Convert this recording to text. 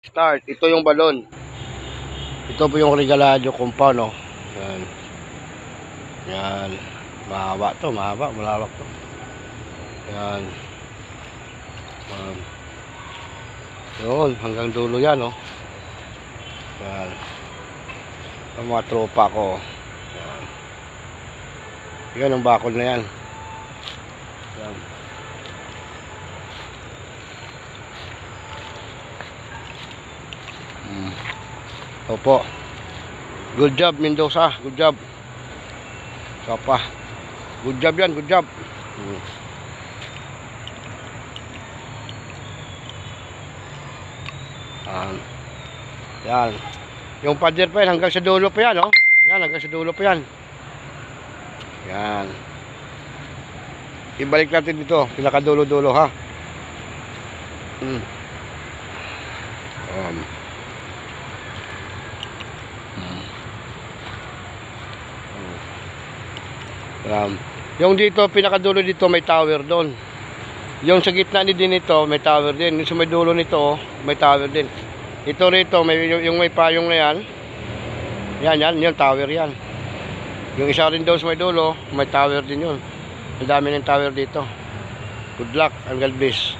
Start. Ito yung balon. Ito po yung regaladyo compound, no? Yan. Yan. Mahaba to, mahaba. Malawak to. Yan. Yun, hanggang dulo yan, no? Yan. Ang mga tropa ko. Yan. Yan ang bakol na yan. Yan. Opo. Good job, Mendoza. Good job. Sapa. Good job yan, good job. Yan. Yung pader pa yan, hanggang sa dulo pa yan, oh. Yan, hanggang sa dulo pa yan. Yan. Ibalik natin dito, pinakadulo-dulo, ha. Yung dito, pinakadulo dito, may tower doon. Yung sa gitna ni din ito, may tower din. Yung sa may dulo nito, may tower din. Ito rito, yung may payong na yan. Yan, yung tower yan. Yung isa rin daw sa may dulo, may tower din yun. Ang dami ng tower dito. Good luck and God bless.